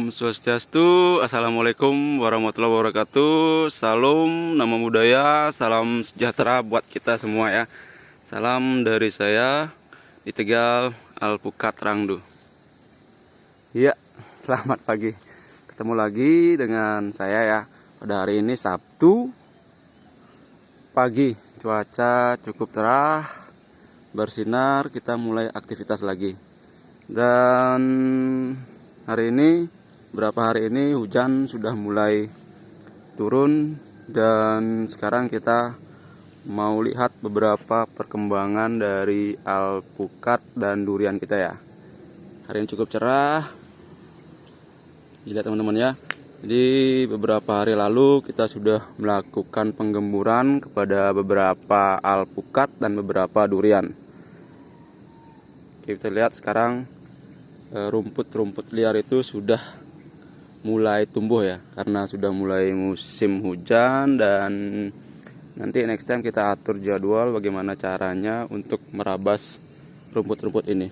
Om Swastiastu, Assalamualaikum warahmatullahi wabarakatuh. Salam nama budaya, salam sejahtera buat kita semua ya. Salam dari saya di Tegal, Alpukat Rangdu. Iya, selamat pagi. Ketemu lagi dengan saya ya. Pada hari ini Sabtu pagi, cuaca cukup cerah, bersinar, kita mulai aktivitas lagi. Dan hari ini, beberapa hari ini hujan sudah mulai turun. Dan sekarang kita mau lihat beberapa perkembangan dari alpukat dan durian kita ya. Hari ini cukup cerah, lihat teman-teman ya. Jadi beberapa hari lalu kita sudah melakukan penggemburan kepada beberapa alpukat dan beberapa durian. Kita lihat sekarang rumput-rumput liar itu sudah mulai tumbuh ya, karena sudah mulai musim hujan. Dan nanti next time kita atur jadwal bagaimana caranya untuk merabas rumput-rumput ini.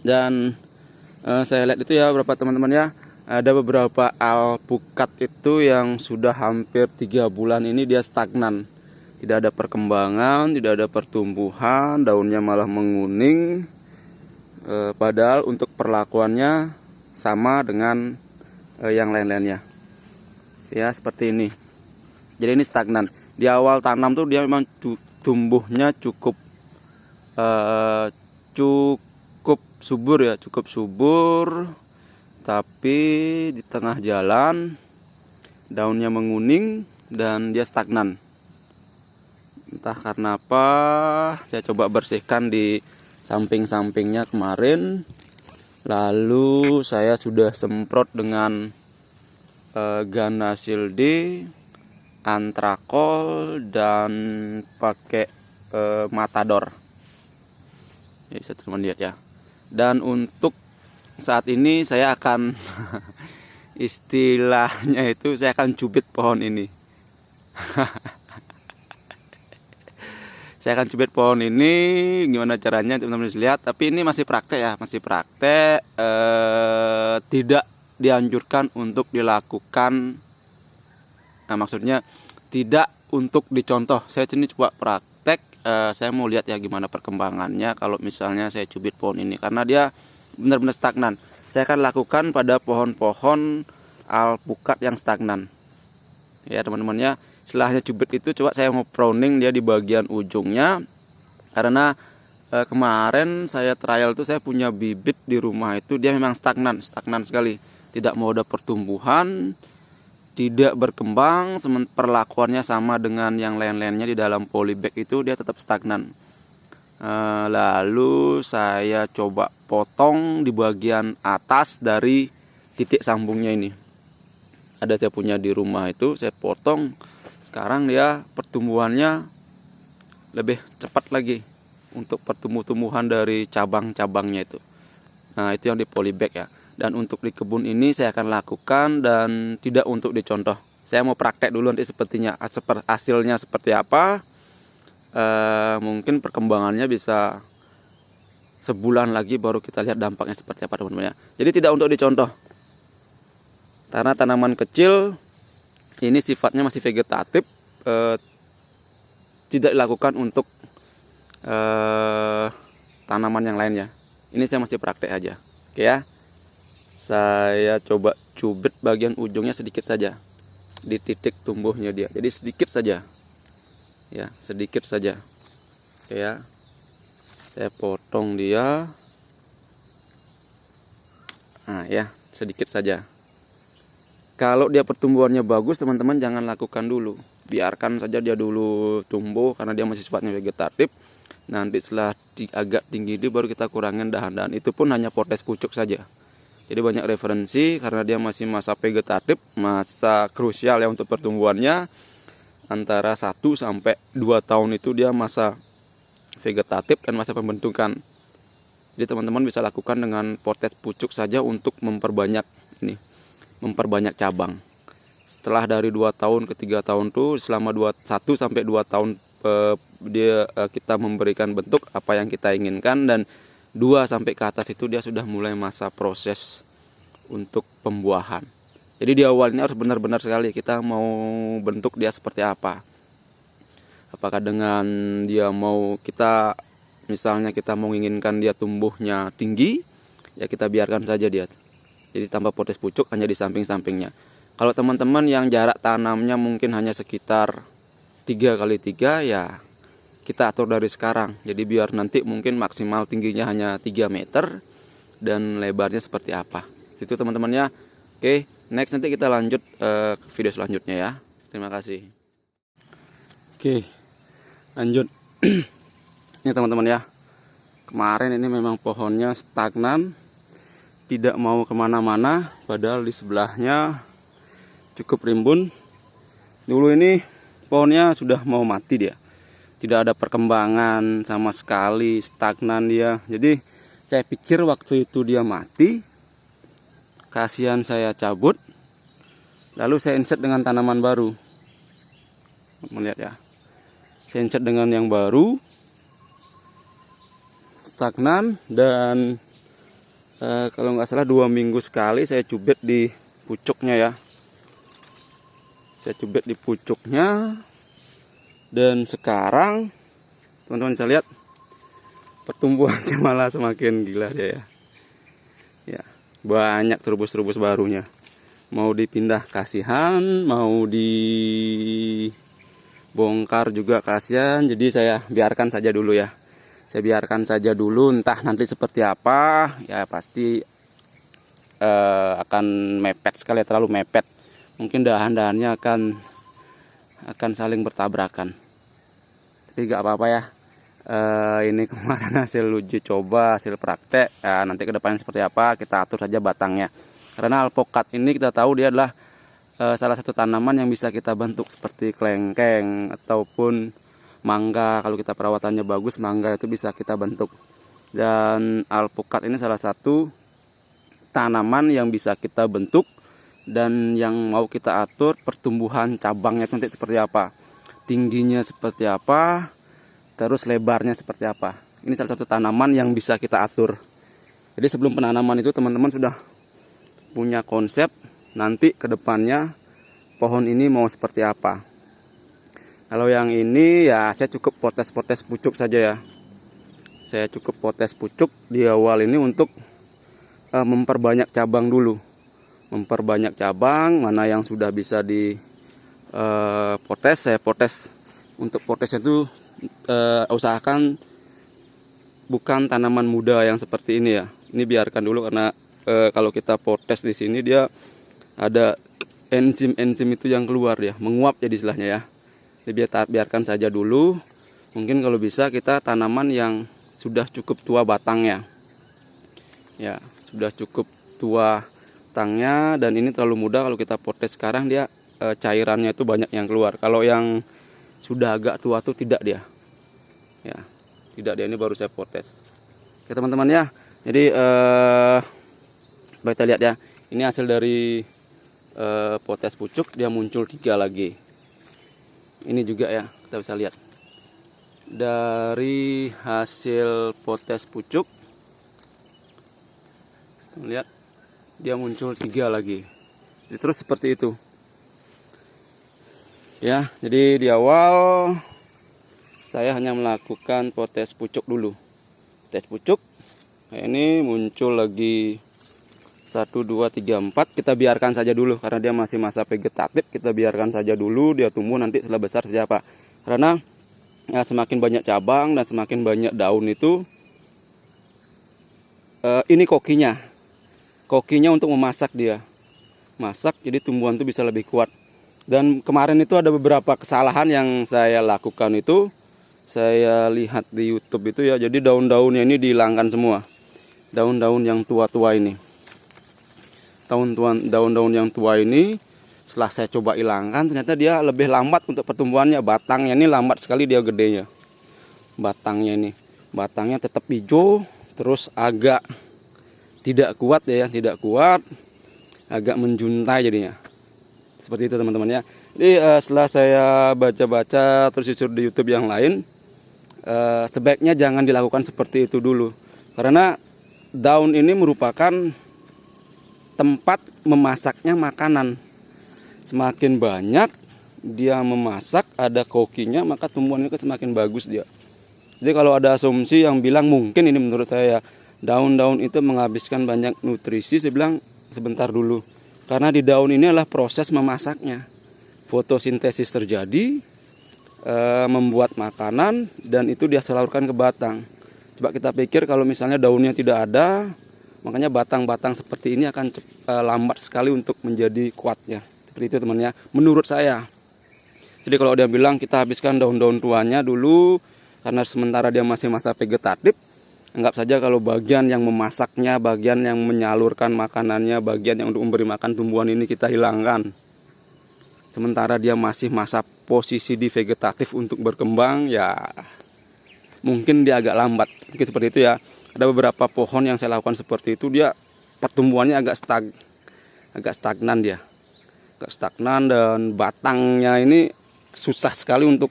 Dan saya lihat itu ya beberapa teman-teman ya, ada beberapa alpukat itu yang sudah hampir 3 bulan ini dia stagnan, tidak ada perkembangan, tidak ada pertumbuhan, daunnya malah menguning. Padahal untuk perlakuannya sama dengan yang lain-lainnya ya, seperti ini. Jadi ini stagnan. Di awal tanam tuh dia memang tumbuhnya cukup subur ya, cukup subur. Tapi di tengah jalan daunnya menguning dan dia stagnan. Entah karena apa, saya coba bersihkan di samping-sampingnya kemarin, lalu saya sudah semprot dengan Ganasil-D, Antrakol, dan pakai Matador. Ya, bisa teman lihat ya. Dan untuk saat ini saya akan istilahnya itu saya akan cubit pohon ini. Saya akan cubit pohon ini, gimana caranya teman-teman bisa lihat. Tapi ini masih praktek ya, masih praktek. Tidak dianjurkan untuk dilakukan. Nah, maksudnya tidak untuk dicontoh. Saya sini coba praktek. Saya mau lihat ya gimana perkembangannya kalau misalnya saya cubit pohon ini, karena dia benar-benar stagnan. Saya akan lakukan pada pohon-pohon alpukat yang stagnan. Ya teman-teman ya. Setelahnya cubit itu coba saya mau pruning dia di bagian ujungnya, karena kemarin saya trial tuh saya punya bibit di rumah itu dia memang stagnan sekali, tidak mau ada pertumbuhan, tidak berkembang. Perlakuannya sama dengan yang lain-lainnya di dalam polybag itu, dia tetap stagnan. Lalu saya coba potong di bagian atas dari titik sambungnya ini. Ada saya punya di rumah itu, saya potong. Sekarang dia pertumbuhannya lebih cepat lagi untuk pertumbuhan dari cabang-cabangnya itu. Nah, itu yang di polybag ya. Dan untuk di kebun ini saya akan lakukan dan tidak untuk dicontoh. Saya mau praktek dulu nanti sepertinya hasilnya seperti apa. Mungkin perkembangannya bisa sebulan lagi baru kita lihat dampaknya seperti apa teman-teman ya. Jadi tidak untuk dicontoh. Karena tanaman kecil ini sifatnya masih vegetatif, tidak dilakukan untuk tanaman yang lain ya. Ini saya masih praktek aja. Oke ya. Saya coba cubit bagian ujungnya sedikit saja di titik tumbuhnya dia. Jadi sedikit saja. Ya, sedikit saja. Oke ya. Saya potong dia. Nah, ya, sedikit saja. Kalau dia pertumbuhannya bagus, teman-teman jangan lakukan dulu. Biarkan saja dia dulu tumbuh karena dia masih sifatnya vegetatif. Nanti setelah agak tinggi dia baru kita kurangin dahan-dahan. Itu pun hanya potes pucuk saja. Jadi banyak referensi karena dia masih masa vegetatif, masa krusial ya untuk pertumbuhannya. Antara 1 sampai 2 tahun itu dia masa vegetatif dan masa pembentukan. Jadi teman-teman bisa lakukan dengan potes pucuk saja untuk memperbanyak ini. Memperbanyak cabang. Setelah dari 2 tahun ke 3 tahun tuh selama 1 sampai 2 tahun kita memberikan bentuk apa yang kita inginkan, dan 2 sampai ke atas itu dia sudah mulai masa proses untuk pembuahan. Jadi di awal ini harus benar-benar sekali kita mau bentuk dia seperti apa. Apakah dengan dia mau kita, misalnya kita mau menginginkan dia tumbuhnya tinggi, ya kita biarkan saja dia. Jadi tanpa potes pucuk, hanya di samping-sampingnya. Kalau teman-teman yang jarak tanamnya mungkin hanya sekitar 3x3, ya kita atur dari sekarang. Jadi biar nanti mungkin maksimal tingginya hanya 3 meter dan lebarnya seperti apa. Itu teman-temannya. Oke, next nanti kita lanjut ke video selanjutnya ya. Terima kasih. Oke, lanjut. Ini teman-teman ya. Kemarin ini memang pohonnya stagnan, tidak mau kemana-mana, padahal di sebelahnya cukup rimbun. Dulu ini pohonnya sudah mau mati dia, tidak ada perkembangan sama sekali, stagnan dia. Jadi saya pikir waktu itu dia mati, kasihan saya cabut, lalu saya insert dengan tanaman baru. Melihat ya, saya insert dengan yang baru, stagnan, dan kalau nggak salah 2 minggu sekali saya cubit di pucuknya ya. Saya cubit di pucuknya, dan sekarang teman-teman bisa lihat pertumbuhannya malah semakin gila dia ya. Ya, banyak terubus-terubus barunya. Mau dipindah kasihan, mau dibongkar juga kasihan. Jadi saya biarkan saja dulu ya. Saya biarkan saja dulu, entah nanti seperti apa, ya pasti akan mepet sekali, terlalu mepet. Mungkin dahan-dahannya akan saling bertabrakan. Tapi gak apa-apa ya. Ini kemarin hasil uji coba, hasil praktek. Ya, nanti ke depannya seperti apa kita atur saja batangnya. Karena alpokat ini kita tahu dia adalah salah satu tanaman yang bisa kita bentuk seperti kelengkeng ataupun mangga. Kalau kita perawatannya bagus, mangga itu bisa kita bentuk. Dan alpukat ini salah satu tanaman yang bisa kita bentuk dan yang mau kita atur pertumbuhan cabangnya itu nanti seperti apa, tingginya seperti apa, terus lebarnya seperti apa. Ini salah satu tanaman yang bisa kita atur. Jadi sebelum penanaman itu teman-teman sudah punya konsep nanti ke depannya pohon ini mau seperti apa. Kalau yang ini ya saya cukup potes-potes pucuk saja ya. Saya cukup potes pucuk di awal ini untuk memperbanyak cabang dulu. Memperbanyak cabang, mana yang sudah bisa di potes, saya potes. Untuk potesnya itu usahakan bukan tanaman muda yang seperti ini ya. Ini biarkan dulu karena kalau kita potes di sini dia ada enzim-enzim itu yang keluar ya, menguap jadi istilahnya ya. Jadi biarkan saja dulu. Mungkin kalau bisa kita tanaman yang sudah cukup tua batangnya. Ya, sudah cukup tua batangnya, dan ini terlalu muda kalau kita potes sekarang dia cairannya itu banyak yang keluar. Kalau yang sudah agak tua tuh tidak dia. Ya, tidak dia, ini baru saya potes. Oke teman-teman ya. Jadi kita lihat ya. Ini hasil dari potes pucuk, dia muncul 3 lagi. Ini juga ya, kita bisa lihat. Dari hasil potes pucuk, lihat dia muncul 3 lagi. Jadi terus seperti itu. Ya, jadi di awal saya hanya melakukan potes pucuk dulu. Potes pucuk. Nah, ini muncul lagi 1, 2, 3, 4. Kita biarkan saja dulu karena dia masih masa vegetatif. Kita biarkan saja dulu, dia tumbuh nanti setelah besar seperti apa. Karena ya, semakin banyak cabang dan semakin banyak daun itu ini kokinya untuk memasak dia. Masak jadi tumbuhan itu bisa lebih kuat. Dan kemarin itu ada beberapa kesalahan yang saya lakukan itu. Saya lihat di YouTube itu ya, jadi daun-daunnya ini dihilangkan semua. Daun-daun yang tua-tua ini. Daun-daun yang tua ini setelah saya coba hilangkan, ternyata dia lebih lambat untuk pertumbuhannya. Batangnya ini lambat sekali dia gedenya. Batangnya tetap hijau, terus agak tidak kuat ya, tidak kuat, agak menjuntai jadinya. Seperti itu teman-teman ya. Jadi setelah saya baca-baca terus susur di YouTube yang lain, sebaiknya jangan dilakukan seperti itu dulu. Karena daun ini merupakan tempat memasaknya makanan. Semakin banyak dia memasak, ada kokinya, maka tumbuhan itu semakin bagus dia. Jadi kalau ada asumsi yang bilang, mungkin ini menurut saya, daun-daun itu menghabiskan banyak nutrisi, saya bilang sebentar dulu. Karena di daun ini adalah proses memasaknya. Fotosintesis terjadi, membuat makanan, dan itu dia salurkan ke batang. Coba kita pikir kalau misalnya daunnya tidak ada, makanya batang-batang seperti ini akan lambat sekali untuk menjadi kuatnya. Seperti itu temannya, menurut saya. Jadi kalau dia bilang kita habiskan daun-daun tuanya dulu, karena sementara dia masih masa vegetatif, anggap saja kalau bagian yang memasaknya, bagian yang menyalurkan makanannya, bagian yang untuk memberi makan tumbuhan ini kita hilangkan. Sementara dia masih masa posisi di vegetatif untuk berkembang, ya mungkin dia agak lambat. Mungkin seperti itu ya. Ada beberapa pohon yang saya lakukan seperti itu, dia pertumbuhannya agak stagnan dia. Agak stagnan, dan batangnya ini susah sekali untuk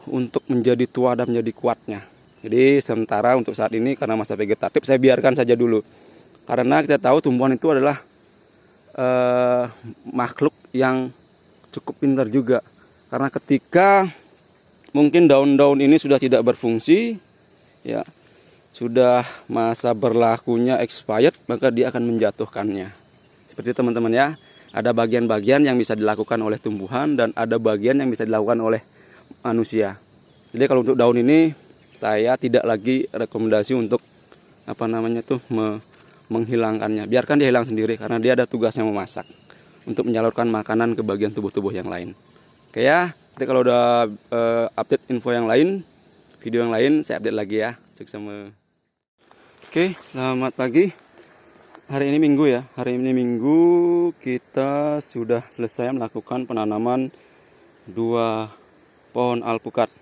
untuk menjadi tua dan menjadi kuatnya. Jadi sementara untuk saat ini karena masa vegetatif saya biarkan saja dulu. Karena kita tahu tumbuhan itu adalah makhluk yang cukup pintar juga. Karena ketika mungkin daun-daun ini sudah tidak berfungsi, ya sudah masa berlakunya expired, maka dia akan menjatuhkannya. Seperti itu teman-teman ya. Ada bagian-bagian yang bisa dilakukan oleh tumbuhan dan ada bagian yang bisa dilakukan oleh manusia. Jadi kalau untuk daun ini saya tidak lagi rekomendasi untuk menghilangkannya. Biarkan dia hilang sendiri karena dia ada tugasnya memasak untuk menyalurkan makanan ke bagian tubuh-tubuh yang lain. Oke ya. Jadi kalau udah update info yang lain, video yang lain saya update lagi ya. Sukses. Oke, selamat pagi. Hari ini Minggu ya. Hari ini Minggu kita sudah selesai melakukan penanaman 2 pohon alpukat.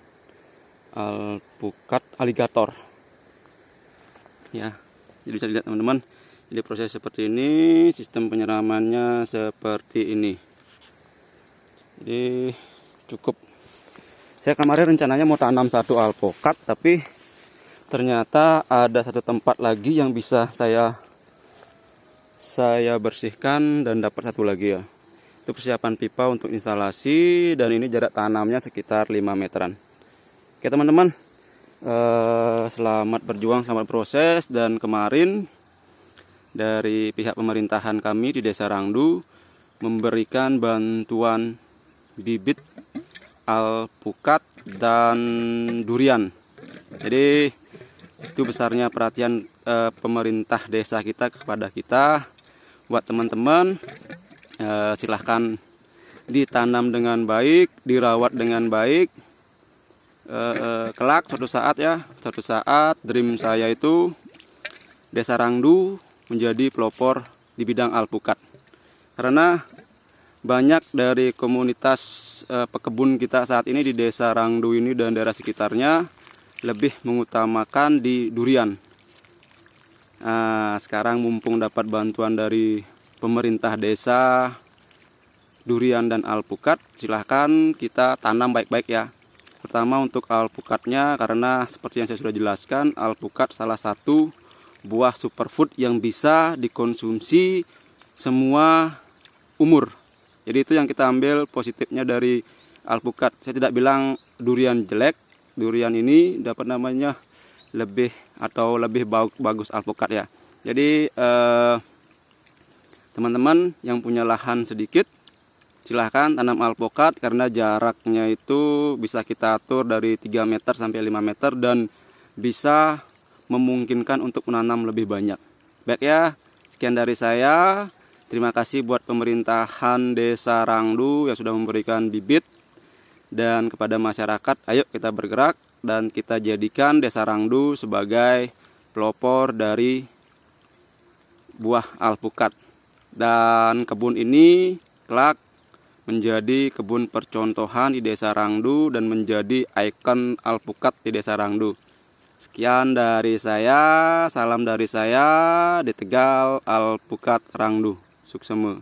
Alpukat aligator. Ya. Jadi bisa dilihat teman-teman. Jadi proses seperti ini, sistem penyiramannya seperti ini. Jadi cukup. Saya kemarin rencananya mau tanam 1 alpukat, tapi ternyata ada 1 tempat lagi yang bisa saya bersihkan dan dapat 1 lagi ya. Itu persiapan pipa untuk instalasi, dan ini jarak tanamnya sekitar 5 meteran. Oke teman-teman, selamat berjuang, selamat proses. Dan kemarin dari pihak pemerintahan kami di Desa Rangdu memberikan bantuan bibit alpukat dan durian. Jadi itu besarnya perhatian pemerintah desa kita kepada kita. Buat teman-teman, silahkan ditanam dengan baik, dirawat dengan baik. Kelak suatu saat dream saya itu Desa Rangdu menjadi pelopor di bidang alpukat. Karena banyak dari komunitas pekebun kita saat ini di Desa Rangdu ini dan daerah sekitarnya lebih mengutamakan di durian. Sekarang mumpung dapat bantuan dari pemerintah desa, durian dan alpukat, silahkan kita tanam baik-baik ya. Pertama untuk alpukatnya, karena seperti yang saya sudah jelaskan, alpukat salah satu buah superfood yang bisa dikonsumsi semua umur. Jadi itu yang kita ambil positifnya dari alpukat. Saya tidak bilang durian jelek, durian ini dapat namanya lebih bagus alpukat ya. Jadi teman-teman yang punya lahan sedikit, silahkan tanam alpukat karena jaraknya itu bisa kita atur dari 3 meter sampai 5 meter dan bisa memungkinkan untuk menanam lebih banyak. Baik ya, sekian dari saya. Terima kasih buat pemerintahan Desa Rangdu yang sudah memberikan bibit, dan kepada masyarakat, ayo kita bergerak dan kita jadikan Desa Rangdu sebagai pelopor dari buah alpukat. Dan kebun ini kelak menjadi kebun percontohan di Desa Rangdu dan menjadi ikon alpukat di Desa Rangdu. Sekian dari saya, salam dari saya di Tegal Alpukat Rangdu. Suksema.